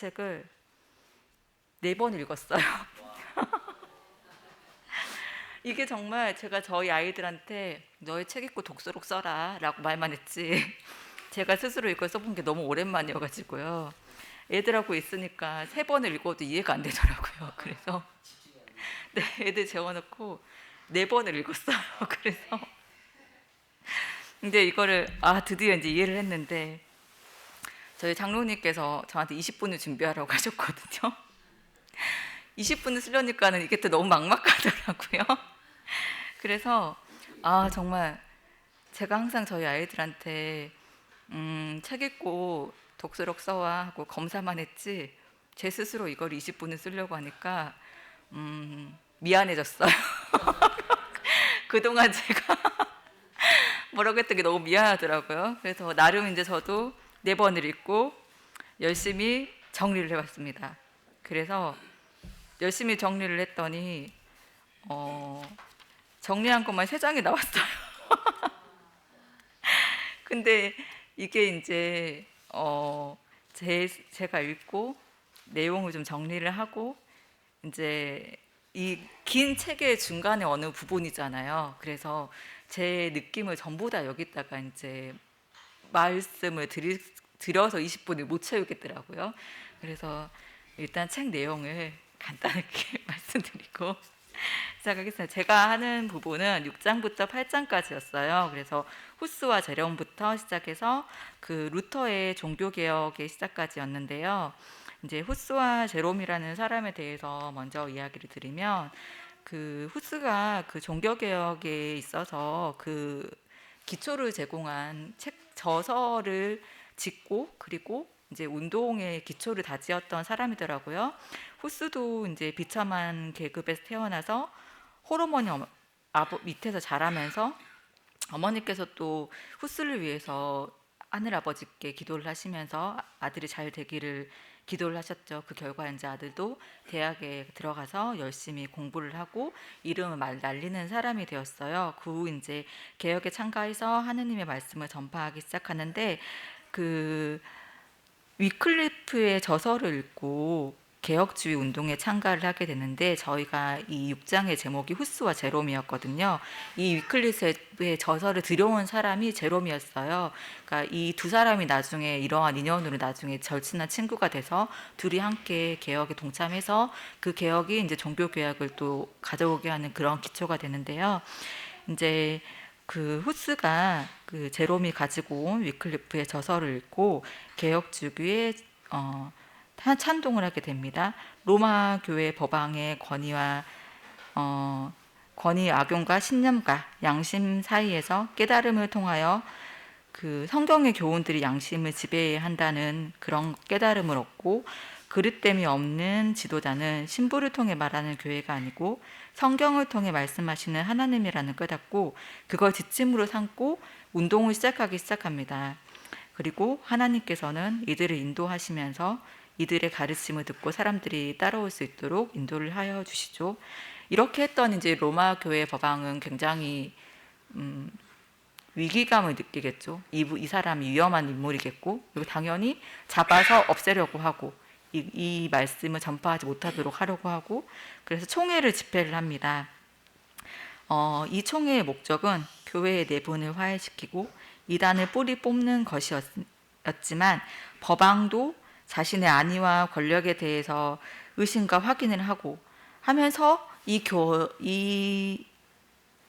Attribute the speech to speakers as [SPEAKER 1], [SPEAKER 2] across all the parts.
[SPEAKER 1] 책을 4번 읽었어요. 이게 정말 제가 저희 아이들한테 너의 책 읽고 독서록 써라 라고 말만 했지 제가 스스로 이걸 써본 게 너무 오랜만이어가지고요. 애들하고 있으니까 3번을 읽어도 이해가 안 되더라고요. 그래서 네, 애들 재워놓고 4번을 읽었어요. 그래서 근데 이거를 드디어 이제 이해를 했는데, 저희 장로님께서 저한테 20분을 준비하라고 하셨거든요. 20분을 쓰려니까는 이게 또 너무 막막하더라고요. 그래서 정말 제가 항상 저희 아이들한테 책 읽고 독서록 써와 하고 검사만 했지, 제 스스로 이걸 20분을 쓰려고 하니까 미안해졌어요. 그동안 제가 뭐라고 했던 게 너무 미안하더라고요. 그래서 나름 이제 저도 4번을 읽고 열심히 정리를 해봤습니다. 그래서 열심히 정리를 했더니 정리한 것만 3장이 나왔어요. 근데 이게 이제 제가 읽고 내용을 좀 정리를 하고 이제 이 긴 책의 중간에 어느 부분이잖아요. 그래서 제 느낌을 전부 다 여기다가 이제 말씀을 드려서 20분을 못 채우겠더라고요. 그래서 일단 책 내용을 간단하게 말씀드리고 시작하겠습니다. 제가 하는 부분은 6장부터 8장까지였어요. 그래서 후스와 제롬부터 시작해서 그 루터의 종교개혁의 시작까지였는데요. 이제 후스와 제롬이라는 사람에 대해서 먼저 이야기를 드리면, 그 후스가 그 종교개혁에 있어서 그 기초를 제공한 책 저서를 짓고, 그리고 이제 운동의 기초를 다지었던 사람이더라고요. 후스도 이제 비참한 계급에서 태어나서 홀어머니 밑에서 자라면서 어머니께서 또 후스를 위해서 하늘아버지께 기도를 하시면서 아들이 잘 되기를 기도를 하셨죠. 그 결과 이제 아들도 대학에 들어가서 열심히 공부를 하고 이름을 날리는 사람이 되었어요. 그 후 이제 개혁에 참가해서 하느님의 말씀을 전파하기 시작하는데, 그 위클리프의 저서를 읽고 개혁주의 운동에 참가를 하게 되는데, 저희가 이 6장의 제목이 후스와 제롬이었거든요. 이 위클리프의 저서를 들여온 사람이 제롬이었어요. 그러니까 이 두 사람이 나중에 이러한 인연으로 나중에 절친한 친구가 돼서 둘이 함께 개혁에 동참해서 그 개혁이 이제 종교 개혁을 또 가져오게 하는 그런 기초가 되는데요. 이제 그 후스가 그 제롬이 가지고 온 위클리프의 저서를 읽고 개혁주의에 찬동을 하게 됩니다. 로마 교회 법왕의 권위 악용과 신념과 양심 사이에서 깨달음을 통하여 그 성경의 교훈들이 양심을 지배한다는 그런 깨달음을 얻고, 그릇됨이 없는 지도자는 신부를 통해 말하는 교회가 아니고 성경을 통해 말씀하시는 하나님이라는 깨닫고, 그걸 지침으로 삼고 운동을 시작합니다. 그리고 하나님께서는 이들을 인도하시면서 이들의 가르침을 듣고 사람들이 따라올 수 있도록 인도를 하여 주시죠. 이렇게 했던 이제 로마 교회 법왕은 굉장히 위기감을 느끼겠죠. 이 사람이 위험한 인물이겠고, 그리고 당연히 잡아서 없애려고 하고 이 말씀을 전파하지 못하도록 하려고 하고, 그래서 총회를 집회를 합니다. 이 총회의 목적은 교회의 내분을 화해시키고 이단을 뿌리 뽑는 것이었지만, 법왕도 자신의 안위와 권력에 대해서 의심과 확인을 하면서 이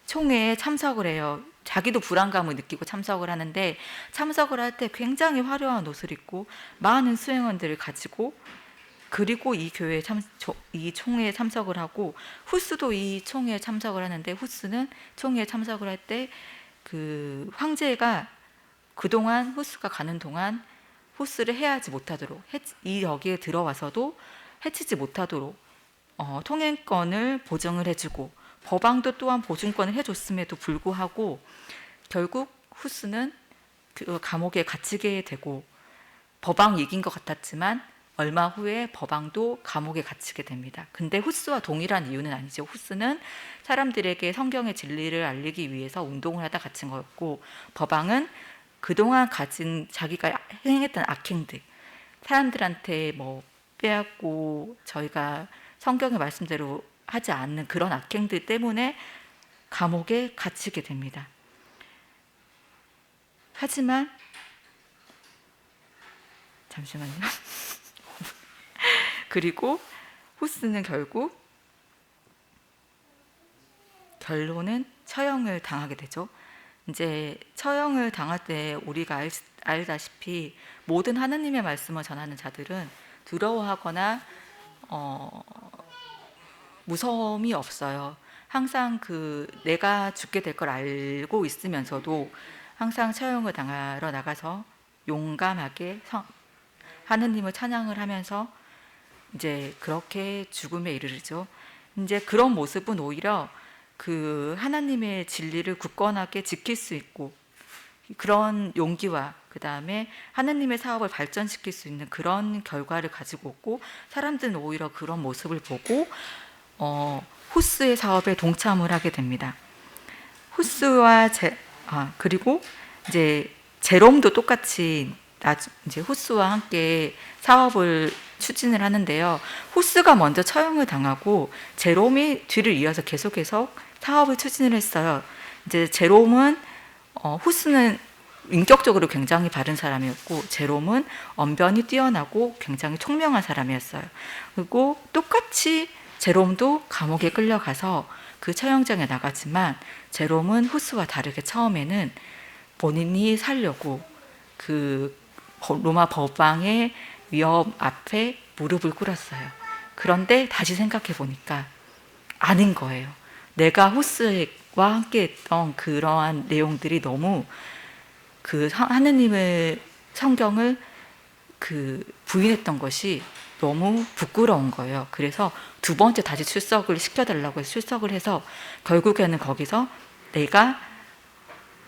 [SPEAKER 1] 총회에 참석을 해요. 자기도 불안감을 느끼고 참석을 하는데, 참석을 할 때 굉장히 화려한 옷을 입고 많은 수행원들을 가지고, 그리고 이 총회에 참석을 하고, 후스도 이 총회에 참석을 하는데, 후스는 총회에 참석을 할 때 그 황제가 그동안 후스가 가는 동안 후스를 해하지 못하도록, 여기에 들어와서도 해치지 못하도록 통행권을 보증을 해주고, 법왕도 또한 보증권을 해줬음에도 불구하고 결국 후스는 그 감옥에 갇히게 되고, 법왕이 이긴 것 같았지만 얼마 후에 법왕도 감옥에 갇히게 됩니다. 근데 후스와 동일한 이유는 아니죠. 후스는 사람들에게 성경의 진리를 알리기 위해서 운동을 하다 갇힌 거였고, 법왕은 그동안 가진 자기가 행했던 악행들, 사람들한테 뭐 빼앗고 저희가 성경의 말씀대로 하지 않는 그런 악행들 때문에 감옥에 갇히게 됩니다. 하지만 잠시만요. 그리고 후스는 결론은 처형을 당하게 되죠. 이제 처형을 당할 때 우리가 알다시피 모든 하나님의 말씀을 전하는 자들은 두려워하거나 무서움이 없어요. 항상 내가 죽게 될 걸 알고 있으면서도 항상 처형을 당하러 나가서 용감하게 하느님을 찬양을 하면서 이제 그렇게 죽음에 이르르죠. 이제 그런 모습은 오히려 그 하나님의 진리를 굳건하게 지킬 수 있고 그런 용기와 그 다음에 하나님의 사업을 발전시킬 수 있는 그런 결과를 가지고 오고, 사람들은 오히려 그런 모습을 보고 후스의 사업에 동참을 하게 됩니다. 후스와 그리고 이제 제롬도 똑같이 이제 후스와 함께 사업을 추진을 하는데요. 후스가 먼저 처형을 당하고 제롬이 뒤를 이어서 계속해서 사업을 추진을 했어요. 이제 제롬은 후스는 인격적으로 굉장히 바른 사람이었고 제롬은 언변이 뛰어나고 굉장히 총명한 사람이었어요. 그리고 똑같이 제롬도 감옥에 끌려가서 그 처형장에 나가지만 제롬은 후스와 다르게 처음에는 본인이 살려고 그 로마 법왕의 위협 앞에 무릎을 꿇었어요. 그런데 다시 생각해 보니까 아닌 거예요. 내가 후스와 함께 했던 그러한 내용들이 너무 하느님의 성경을 부인했던 것이 너무 부끄러운 거예요. 그래서 두 번째 다시 출석을 시켜달라고 해서 출석을 해서 결국에는 거기서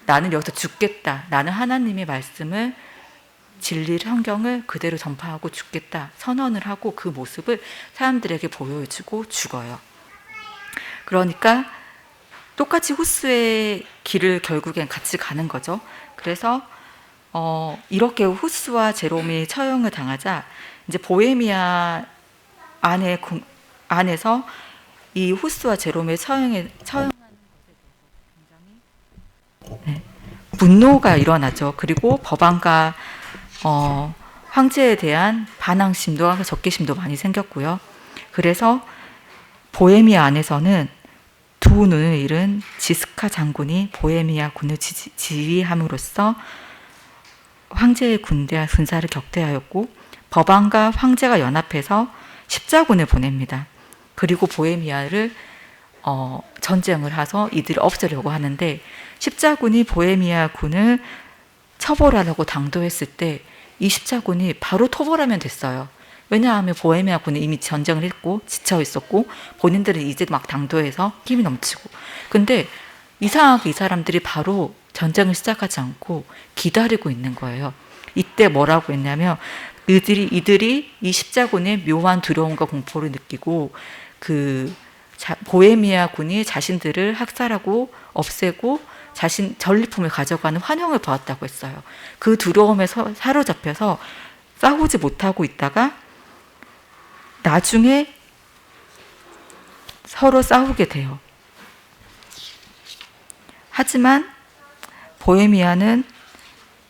[SPEAKER 1] 나는 여기서 죽겠다. 나는 하나님의 말씀을 진리 성경을 그대로 전파하고 죽겠다. 선언을 하고 그 모습을 사람들에게 보여주고 죽어요. 그러니까 똑같이 후스의 길을 결국엔 같이 가는 거죠. 그래서 이렇게 후스와 제롬이 처형을 당하자 이제 보헤미아 안에서 이 후스와 제롬의 처형하는 것에 대해서 굉장히 분노가 일어나죠. 그리고 법왕과 황제에 대한 반항심도 적개심도 많이 생겼고요. 그래서 보헤미아 안에서는 두 눈을 잃은 지스카 장군이 보헤미아 군을 지휘함으로써 황제의 군사를 격퇴하였고 법왕과 황제가 연합해서 십자군을 보냅니다. 그리고 보헤미아를 전쟁을 해서 이들을 없애려고 하는데 십자군이 보헤미아 군을 처벌하려고 당도했을 때 이 십자군이 바로 토벌하면 됐어요. 왜냐하면 보헤미아 군은 이미 전쟁을 했고 지쳐 있었고 본인들은 이제 막 당도해서 힘이 넘치고, 근데 이상하게 이 사람들이 바로 전쟁을 시작하지 않고 기다리고 있는 거예요. 이때 뭐라고 했냐면 이들이 이 십자군의 묘한 두려움과 공포를 느끼고 보헤미아 군이 자신들을 학살하고 없애고 전리품을 가져가는 환영을 보았다고 했어요. 그 두려움에 사로잡혀서 싸우지 못하고 있다가 나중에 서로 싸우게 돼요. 하지만 보헤미아는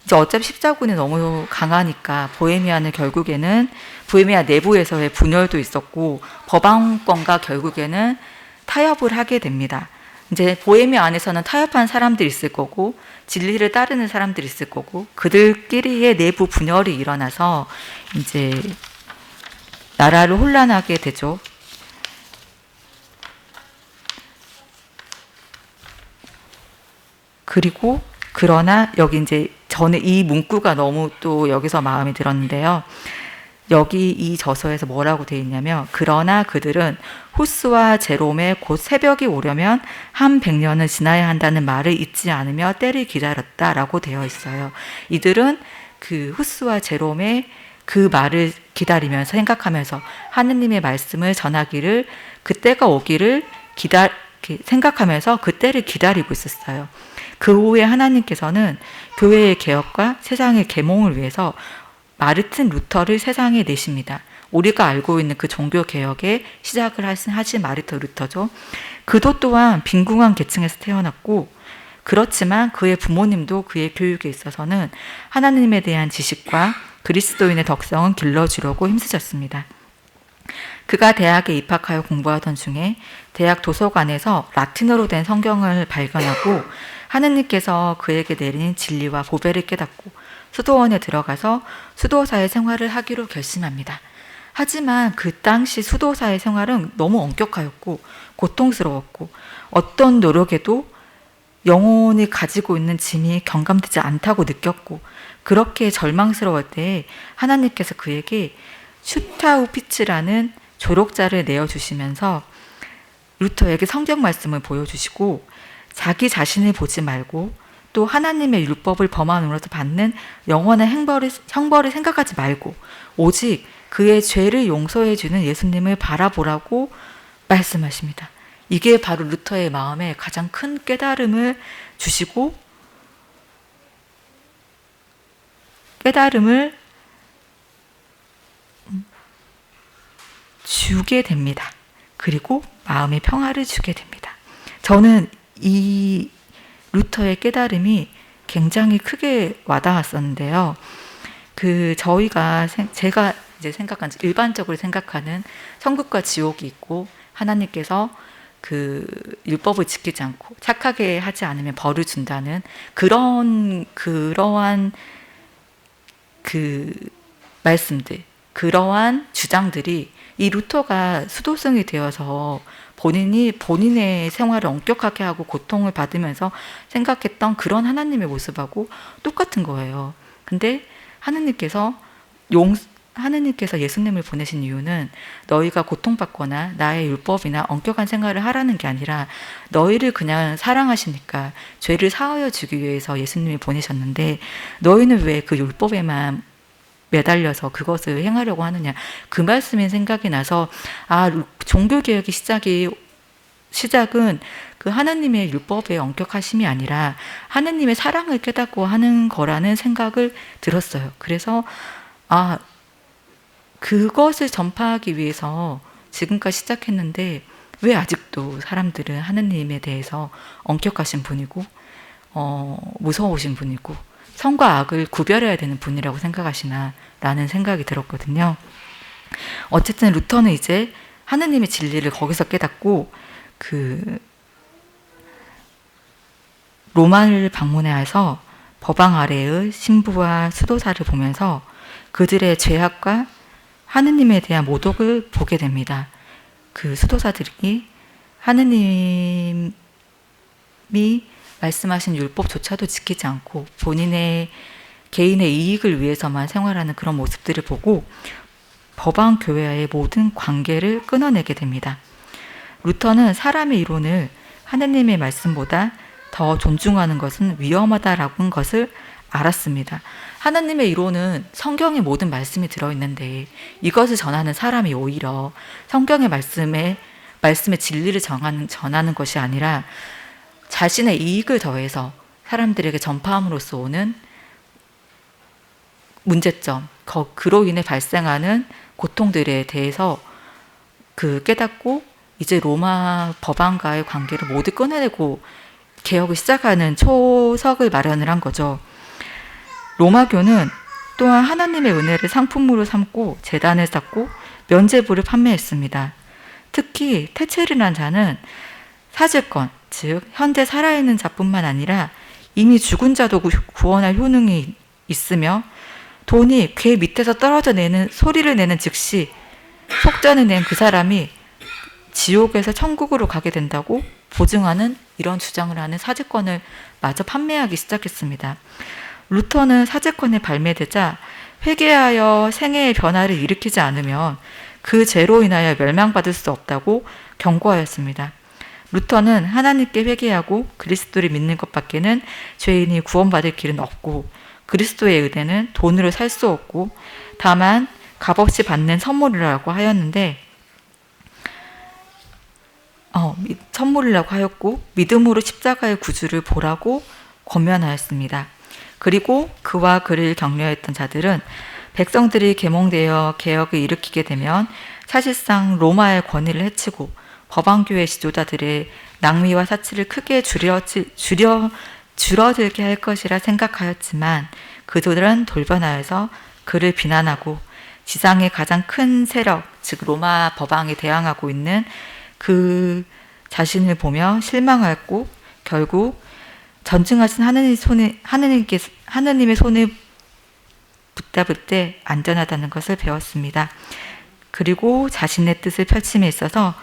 [SPEAKER 1] 이제 어차피 십자군이 너무 강하니까 보헤미아는 결국에는 보헤미아 내부에서의 분열도 있었고 법왕권과 결국에는 타협을 하게 됩니다. 이제 보헤미아 안에서는 타협한 사람들이 있을 거고 진리를 따르는 사람들이 있을 거고 그들끼리의 내부 분열이 일어나서 이제 나라를 혼란하게 되죠. 그러나 여기 이제 전에 이 문구가 너무 또 여기서 마음에 들었는데요. 여기 이 저서에서 뭐라고 되어 있냐면 그러나 그들은 후스와 제롬의 곧 새벽이 오려면 한 100년을 지나야 한다는 말을 잊지 않으며 때를 기다렸다라고 되어 있어요. 이들은 그 후스와 제롬의 그 말을 기다리면서 생각하면서 하느님의 말씀을 전하기를 그때가 오기를 생각하면서 그때를 기다리고 있었어요. 그 후에 하나님께서는 교회의 개혁과 세상의 계몽을 위해서 마르틴 루터를 세상에 내십니다. 우리가 알고 있는 그 종교 개혁의 시작을 하신 마르틴 루터죠. 그도 또한 빈궁한 계층에서 태어났고, 그렇지만 그의 부모님도 그의 교육에 있어서는 하나님에 대한 지식과 그리스도인의 덕성은 길러주려고 힘쓰셨습니다. 그가 대학에 입학하여 공부하던 중에 대학 도서관에서 라틴어로 된 성경을 발견하고 하느님께서 그에게 내린 진리와 보배를 깨닫고 수도원에 들어가서 수도사의 생활을 하기로 결심합니다. 하지만 그 당시 수도사의 생활은 너무 엄격하였고 고통스러웠고 어떤 노력에도 영혼이 가지고 있는 짐이 경감되지 않다고 느꼈고, 그렇게 절망스러울 때 하나님께서 그에게 슈타우피츠라는 조력자를 내어주시면서 루터에게 성경 말씀을 보여주시고, 자기 자신을 보지 말고 또 하나님의 율법을 범함으로써 받는 영원한 형벌을 생각하지 말고 오직 그의 죄를 용서해 주는 예수님을 바라보라고 말씀하십니다. 이게 바로 루터의 마음에 가장 큰 깨달음을 주시고 깨달음을 주게 됩니다. 그리고 마음의 평화를 주게 됩니다. 저는 이 루터의 깨달음이 굉장히 크게 와닿았었는데요. 제가 이제 일반적으로 생각하는 천국과 지옥이 있고 하나님께서 그 율법을 지키지 않고 착하게 하지 않으면 벌을 준다는 그러한 그 말씀들, 그러한 주장들이 이 루터가 수도승이 되어서 본인의 생활을 엄격하게 하고 고통을 받으면서 생각했던 그런 하나님의 모습하고 똑같은 거예요. 근데 하느님께서 예수님을 보내신 이유는 너희가 고통받거나 나의 율법이나 엄격한 생활을 하라는 게 아니라 너희를 그냥 사랑하시니까 죄를 사하여 주기 위해서 예수님이 보내셨는데 너희는 왜 그 율법에만 매달려서 그것을 행하려고 하느냐. 그 말씀이 생각이 나서 종교개혁의 시작은 그 하나님의 율법의 엄격하심이 아니라 하나님의 사랑을 깨닫고 하는 거라는 생각을 들었어요. 그래서 그것을 전파하기 위해서 지금까지 시작했는데 왜 아직도 사람들은 하느님에 대해서 엄격하신 분이고 무서우신 분이고 선과 악을 구별해야 되는 분이라고 생각하시나 라는 생각이 들었거든요. 어쨌든 루터는 이제 하느님의 진리를 거기서 깨닫고 로마를 방문해서 법왕 아래의 신부와 수도사를 보면서 그들의 죄악과 하느님에 대한 모독을 보게 됩니다. 그 수도사들이 하느님이 말씀하신 율법조차도 지키지 않고 본인의 개인의 이익을 위해서만 생활하는 그런 모습들을 보고 법왕 교회와의 모든 관계를 끊어내게 됩니다. 루터는 사람의 이론을 하느님의 말씀보다 더 존중하는 것은 위험하다라는 것을 알았습니다. 하나님의 이론은 성경의 모든 말씀이 들어있는데 이것을 전하는 사람이 오히려 성경의 말씀의 진리를 전하는 것이 아니라 자신의 이익을 더해서 사람들에게 전파함으로써 오는 문제점, 그로 인해 발생하는 고통들에 대해서 깨닫고 이제 로마 법왕과의 관계를 모두 끊어내고 개혁을 시작하는 초석을 마련을 한 거죠. 로마교는 또한 하나님의 은혜를 상품으로 삼고 제단을 쌓고 면죄부를 판매했습니다. 특히 테첼이라는 자는 사제권, 즉 현재 살아있는 자뿐만 아니라 이미 죽은 자도 구원할 효능이 있으며 돈이 괴 밑에서 떨어져 소리를 내는 즉시 속전을 낸 그 사람이 지옥에서 천국으로 가게 된다고 보증하는 이런 주장을 하는 사제권을 마저 판매하기 시작했습니다. 루터는 사제권이 발매되자 회개하여 생애의 변화를 일으키지 않으면 그 죄로 인하여 멸망받을 수 없다고 경고하였습니다. 루터는 하나님께 회개하고 그리스도를 믿는 것밖에는 죄인이 구원받을 길은 없고 그리스도의 은혜는 돈으로 살 수 없고 다만 값없이 받는 선물이라고 하였는데 선물이라고 하였고 믿음으로 십자가의 구주를 보라고 권면하였습니다. 그리고 그와 그를 격려했던 자들은 백성들이 계몽되어 개혁을 일으키게 되면 사실상 로마의 권위를 해치고 법왕교회 지도자들의 낭비와 사치를 크게 줄어들게 할 것이라 생각하였지만 그들은 돌변하여서 그를 비난하고 지상의 가장 큰 세력, 즉 로마 법왕에 대항하고 있는 그 자신을 보며 실망하였고 결국 전증하신 하느님의 손에 붙잡을 때 안전하다는 것을 배웠습니다. 그리고 자신의 뜻을 펼침에 있어서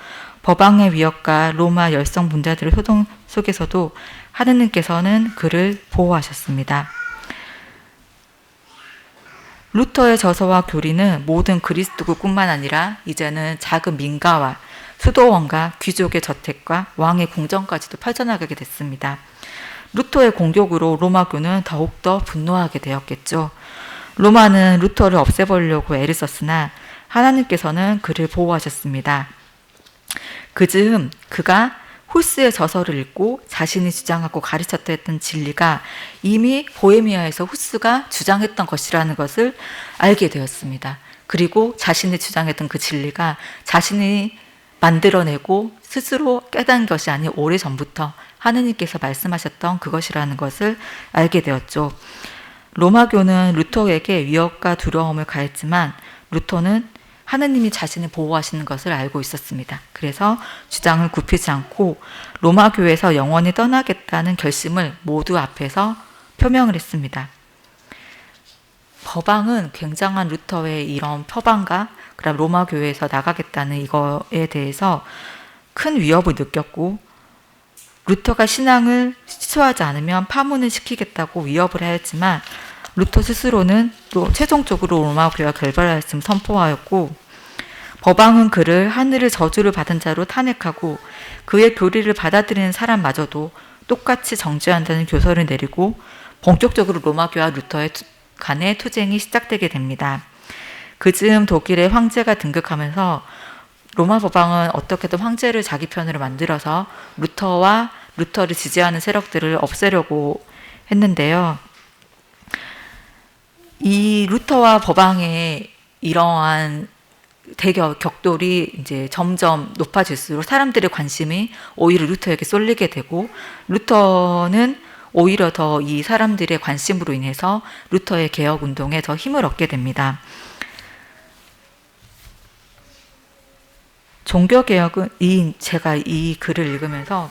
[SPEAKER 1] 법왕의 위협과 로마 열성 분자들의 소동 속에서도 하느님께서는 그를 보호하셨습니다. 루터의 저서와 교리는 모든 그리스도교뿐만 아니라 이제는 작은 민가와 수도원과 귀족의 저택과 왕의 궁전까지도 펼쳐나가게 됐습니다. 루터의 공격으로 로마교는 더욱더 분노하게 되었겠죠. 로마는 루터를 없애버리려고 애를 썼으나 하나님께서는 그를 보호하셨습니다. 그즈음 그가 홀스의 저서를 읽고 자신이 주장하고 가르쳤다 했던 진리가 이미 보헤미아에서 홀스가 주장했던 것이라는 것을 알게 되었습니다. 그리고 자신이 주장했던 그 진리가 자신이 만들어내고 스스로 깨닫는 것이 아닌 오래전부터 하느님께서 말씀하셨던 그것이라는 것을 알게 되었죠. 로마교는 루터에게 위협과 두려움을 가했지만 루터는 하느님이 자신을 보호하시는 것을 알고 있었습니다. 그래서 주장을 굽히지 않고 로마교에서 영원히 떠나겠다는 결심을 모두 앞에서 표명을 했습니다. 법왕은 굉장한 루터의 이런 표방과 그다음 로마교회에서 나가겠다는 이거에 대해서 큰 위협을 느꼈고 루터가 신앙을 취소하지 않으면 파문을 시키겠다고 위협을 하였지만 루터 스스로는 또 최종적으로 로마교회와 결별하였음을 선포하였고 법왕은 그를 하늘의 저주를 받은 자로 탄핵하고 그의 교리를 받아들이는 사람마저도 똑같이 정죄한다는 교서를 내리고 본격적으로 로마교회와 루터의 간의 투쟁이 시작되게 됩니다. 그즈음 독일의 황제가 등극하면서 로마 법왕은 어떻게든 황제를 자기 편으로 만들어서 루터와 루터를 지지하는 세력들을 없애려고 했는데요. 이 루터와 법왕의 이러한 격돌이 이제 점점 높아질수록 사람들의 관심이 오히려 루터에게 쏠리게 되고 루터는 오히려 더 이 사람들의 관심으로 인해서 루터의 개혁 운동에 더 힘을 얻게 됩니다. 종교개혁은 제가 이 글을 읽으면서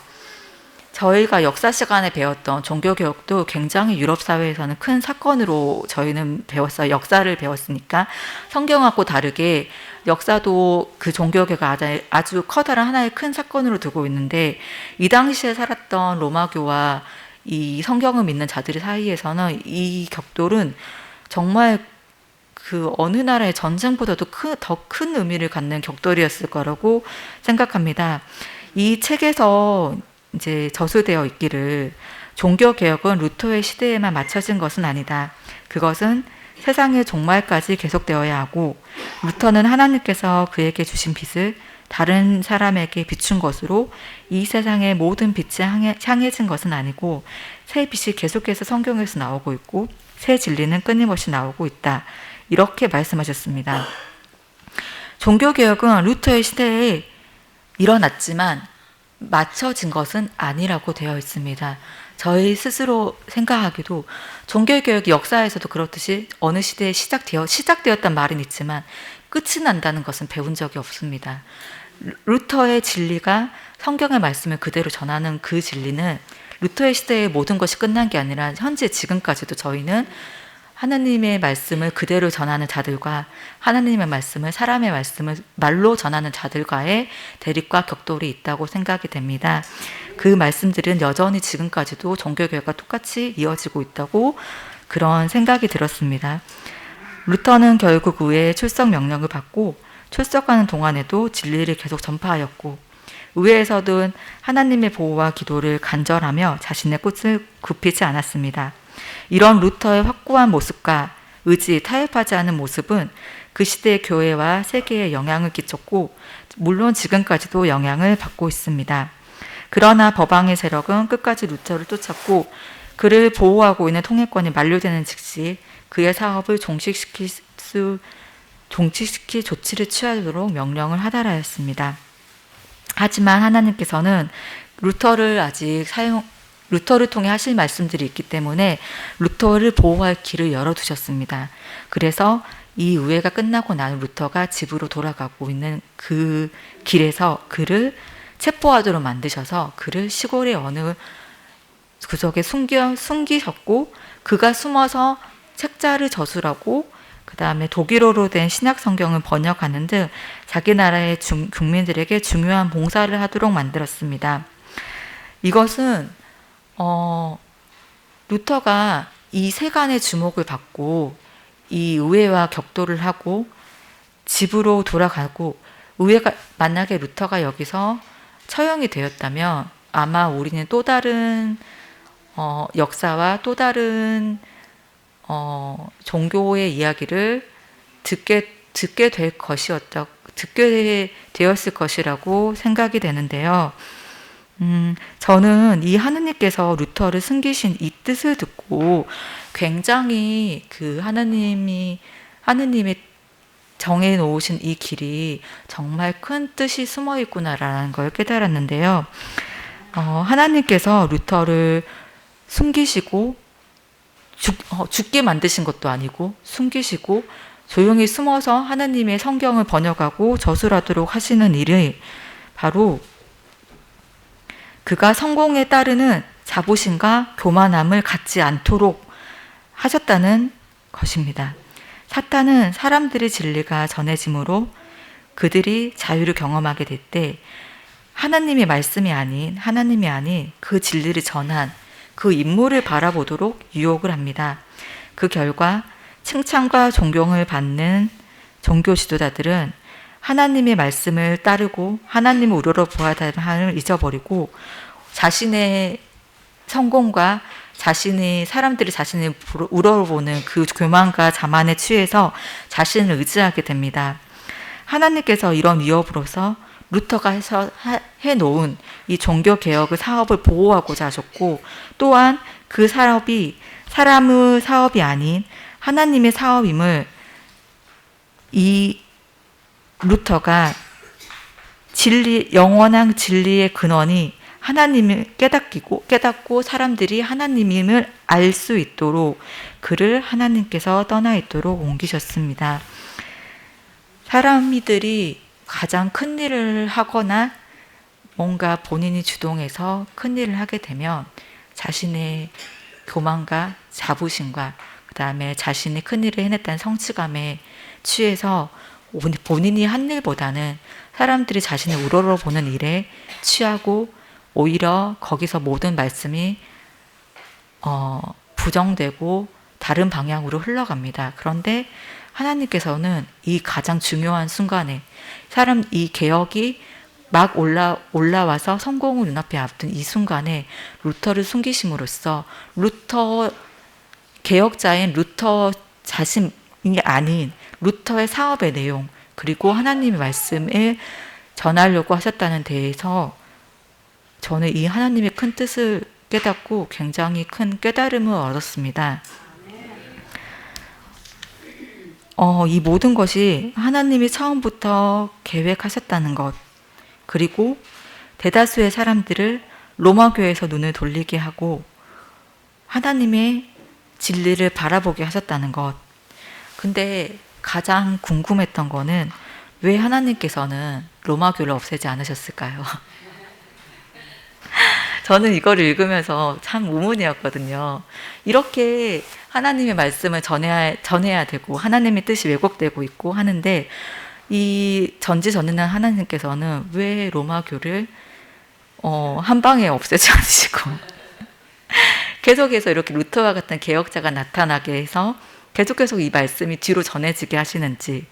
[SPEAKER 1] 저희가 역사 시간에 배웠던 종교개혁도 굉장히 유럽 사회에서는 큰 사건으로 저희는 배웠어요. 역사를 배웠으니까 성경하고 다르게 역사도 그 종교개혁을 아주 커다란 하나의 큰 사건으로 두고 있는데 이 당시에 살았던 로마교와 이 성경을 믿는 자들 사이에서는 이 격돌은 정말 그 어느 나라의 전쟁보다도 더 큰 의미를 갖는 격돌이었을 거라고 생각합니다. 이 책에서 이제 저술되어 있기를 종교개혁은 루터의 시대에만 맞춰진 것은 아니다. 그것은 세상의 종말까지 계속되어야 하고 루터는 하나님께서 그에게 주신 빛을 다른 사람에게 비춘 것으로 이 세상의 모든 빛이 향해진 것은 아니고 새 빛이 계속해서 성경에서 나오고 있고 새 진리는 끊임없이 나오고 있다. 이렇게 말씀하셨습니다. 종교개혁은 루터의 시대에 일어났지만 맞춰진 것은 아니라고 되어 있습니다. 저희 스스로 생각하기도 종교개혁이 역사에서도 그렇듯이 어느 시대에 시작되었단 말은 있지만 끝이 난다는 것은 배운 적이 없습니다. 루터의 진리가 성경의 말씀을 그대로 전하는 그 진리는 루터의 시대의 모든 것이 끝난 게 아니라 현재 지금까지도 저희는 하나님의 말씀을 그대로 전하는 자들과 하나님의 말씀을 사람의 말씀을 말로 전하는 자들과의 대립과 격돌이 있다고 생각이 됩니다. 그 말씀들은 여전히 지금까지도 종교개혁과 똑같이 이어지고 있다고 그런 생각이 들었습니다. 루터는 결국 의회의 출석 명령을 받고 출석하는 동안에도 진리를 계속 전파하였고 의회에서는 하나님의 보호와 기도를 간절하며 자신의 꽃을 굽히지 않았습니다. 이런 루터의 확고한 모습과 의지, 타협하지 않은 모습은 그 시대의 교회와 세계에 영향을 끼쳤고 물론 지금까지도 영향을 받고 있습니다. 그러나 법왕의 세력은 끝까지 루터를 쫓았고 그를 보호하고 있는 통일권이 만료되는 즉시 그의 사업을 종식시킬 조치를 취하도록 명령을 하달하였습니다. 하지만 하나님께서는 루터를 통해 하실 말씀들이 있기 때문에 루터를 보호할 길을 열어두셨습니다. 그래서 이 의회가 끝나고 난 루터가 집으로 돌아가고 있는 그 길에서 그를 체포하도록 만드셔서 그를 시골의 어느 구석에 숨기셨고, 그가 숨어서 책자를 저술하고 그 다음에 독일어로 된 신약 성경을 번역하는 등 자기 나라의 국민들에게 중요한 봉사를 하도록 만들었습니다. 이것은 루터가 이 세간의 주목을 받고 이 의회와 격돌을 하고 집으로 돌아가고, 의회가 만약에 루터가 여기서 처형이 되었다면 아마 우리는 또 다른 역사와 또 다른 종교의 이야기를 듣게 되었을 것이라고 생각이 되는데요. 저는 이 하느님께서 루터를 숨기신 이 뜻을 듣고 굉장히 그 하느님이 정해 놓으신 이 길이 정말 큰 뜻이 숨어 있구나라는 걸 깨달았는데요. 하나님께서 루터를 숨기시고 죽게 만드신 것도 아니고 숨기시고 조용히 숨어서 하나님의 성경을 번역하고 저술하도록 하시는 일이 바로 그가 성공에 따르는 자부심과 교만함을 갖지 않도록 하셨다는 것입니다. 사탄은 사람들의 진리가 전해짐으로 그들이 자유를 경험하게 될 때 하나님이 아닌 그 진리를 전한 그 인물을 바라보도록 유혹을 합니다. 그 결과 칭찬과 존경을 받는 종교 지도자들은 하나님의 말씀을 따르고 하나님을 우러러보아야 함을 잊어버리고 자신의 성공과 사람들이 자신을 우러러보는 그 교만과 자만에 취해서 자신을 의지하게 됩니다. 하나님께서 이런 위협으로서 루터가 해놓은 이 종교개혁의 사업을 보호하고자 하셨고, 또한 그 사업이 사람의 사업이 아닌 하나님의 사업임을 이 루터가 영원한 진리의 근원이 하나님을 깨닫고 사람들이 하나님임을 알 수 있도록 그를 하나님께서 떠나 있도록 옮기셨습니다. 사람들이 가장 큰 일을 하거나 뭔가 본인이 주동해서 큰 일을 하게 되면 자신의 교만과 자부심과 그 다음에 자신이 큰 일을 해냈다는 성취감에 취해서 본인이 한 일보다는 사람들이 자신을 우러러보는 일에 취하고 오히려 거기서 모든 말씀이 부정되고 다른 방향으로 흘러갑니다. 그런데 하나님께서는 이 가장 중요한 순간에 이 개혁이 막 올라와서 성공을 눈앞에 앞둔 이 순간에 루터를 숨기심으로써 개혁자인 루터 자신이 아닌 루터의 사업의 내용, 그리고 하나님의 말씀을 전하려고 하셨다는 데에서 저는 이 하나님의 큰 뜻을 깨닫고 굉장히 큰 깨달음을 얻었습니다. 이 모든 것이 하나님이 처음부터 계획하셨다는 것, 그리고 대다수의 사람들을 로마 교회에서 눈을 돌리게 하고 하나님의 진리를 바라보게 하셨다는 것. 근데 가장 궁금했던 거는 왜 하나님께서는 로마 교회를 없애지 않으셨을까요? 저는 이걸 읽으면서 참 의문이었거든요. 이렇게 하나님의 말씀을 전해야 되고 하나님의 뜻이 왜곡되고 있고 하는데 이 전지전능한 하나님께서는 왜 로마 교를 한 방에 없애지 않으시고 계속해서 이렇게 루터와 같은 개혁자가 나타나게 해서 계속 이 말씀이 뒤로 전해지게 하시는지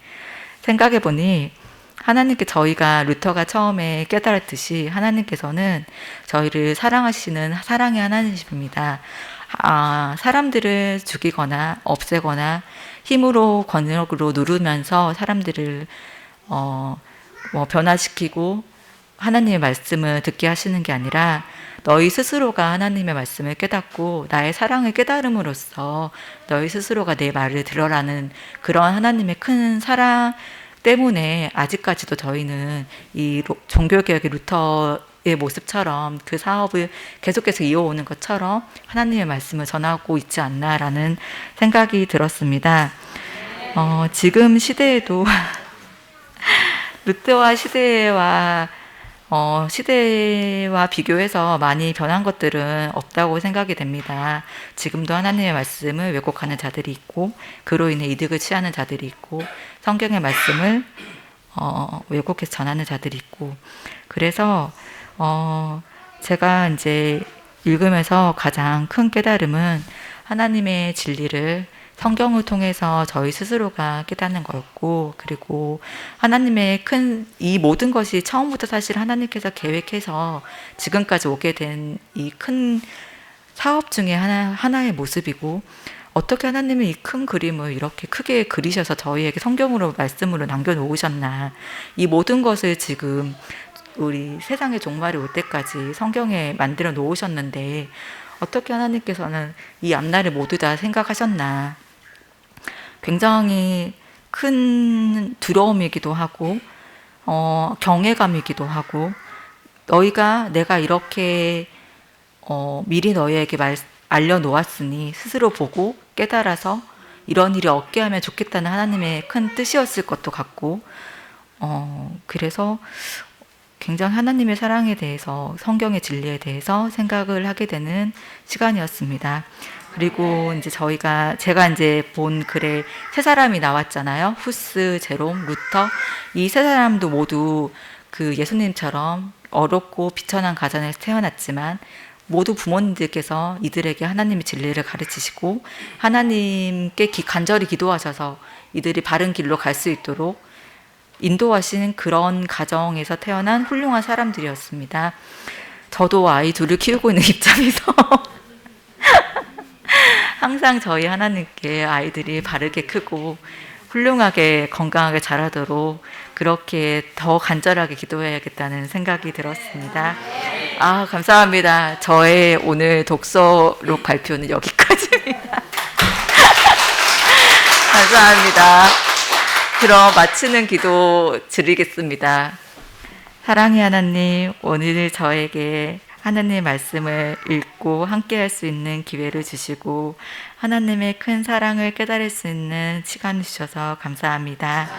[SPEAKER 1] 생각해 보니 하나님께 저희가 루터가 처음에 깨달았듯이 하나님께서는 저희를 사랑하시는 사랑의 하나님이십니다. 사람들을 죽이거나 없애거나 힘으로 권력으로 누르면서 사람들을 변화시키고 하나님의 말씀을 듣게 하시는 게 아니라 너희 스스로가 하나님의 말씀을 깨닫고 나의 사랑을 깨달음으로써 너희 스스로가 내 말을 들어라는 그런 하나님의 큰 사랑 때문에 아직까지도 저희는 이 종교개혁의 루터의 모습처럼 그 사업을 계속해서 이어오는 것처럼 하나님의 말씀을 전하고 있지 않나라는 생각이 들었습니다. 지금 시대에도 루터와 시대와 비교해서 많이 변한 것들은 없다고 생각이 됩니다. 지금도 하나님의 말씀을 왜곡하는 자들이 있고 그로 인해 이득을 취하는 자들이 있고 성경의 말씀을 왜곡해서 전하는 자들이 있고 그래서 제가 이제 읽으면서 가장 큰 깨달음은 하나님의 진리를 성경을 통해서 저희 스스로가 깨닫는 거였고 그리고 하나님의 큰 이 모든 것이 처음부터 사실 하나님께서 계획해서 지금까지 오게 된 이 큰 사업 중에 하나의 모습이고 어떻게 하나님은 이 큰 그림을 이렇게 크게 그리셔서 저희에게 성경으로 말씀으로 남겨놓으셨나 이 모든 것을 지금 우리 세상의 종말이 올 때까지 성경에 만들어 놓으셨는데 어떻게 하나님께서는 이 앞날을 모두 다 생각하셨나 굉장히 큰 두려움이기도 하고 경외감이기도 하고 내가 이렇게 미리 너희에게 알려놓았으니 스스로 보고 깨달아서 이런 일이 없게 하면 좋겠다는 하나님의 큰 뜻이었을 것도 같고 그래서 굉장히 하나님의 사랑에 대해서 성경의 진리에 대해서 생각을 하게 되는 시간이었습니다. 그리고 이제 제가 이제 본 글에 세 사람이 나왔잖아요. 후스, 제롬, 루터. 이 세 사람도 모두 그 예수님처럼 어렵고 비천한 가정에서 태어났지만 모두 부모님들께서 이들에게 하나님의 진리를 가르치시고 하나님께 간절히 기도하셔서 이들이 바른 길로 갈 수 있도록 인도하시는 그런 가정에서 태어난 훌륭한 사람들이었습니다. 저도 아이 둘을 키우고 있는 입장에서 항상 저희 하나님께 아이들이 바르게 크고 훌륭하게 건강하게 자라도록 그렇게 더 간절하게 기도해야겠다는 생각이 들었습니다. 감사합니다. 저의 오늘 독서록 발표는 여기까지입니다. 감사합니다. 그럼 마치는 기도 드리겠습니다. 사랑의 하나님, 오늘 저에게 하나님의 말씀을 읽고 함께 할 수 있는 기회를 주시고 하나님의 큰 사랑을 깨달을 수 있는 시간을 주셔서 감사합니다.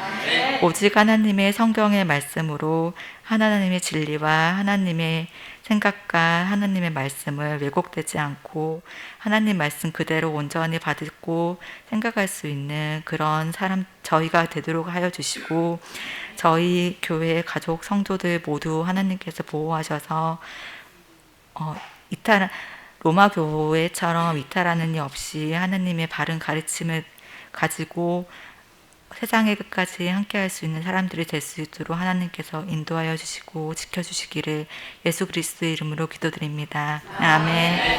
[SPEAKER 1] 오직 하나님의 성경의 말씀으로 하나님의 진리와 하나님의 생각과 하나님의 말씀을 왜곡되지 않고 하나님 말씀 그대로 온전히 받고 생각할 수 있는 그런 사람 저희가 되도록 하여 주시고 저희 교회 가족 성도들 모두 하나님께서 보호하셔서 로마 교회처럼 이탈하는 일 없이 하나님의 바른 가르침을 가지고 세상의 끝까지 함께할 수 있는 사람들이 될 수 있도록 하나님께서 인도하여 주시고 지켜주시기를 예수 그리스도의 이름으로 기도드립니다. 아멘.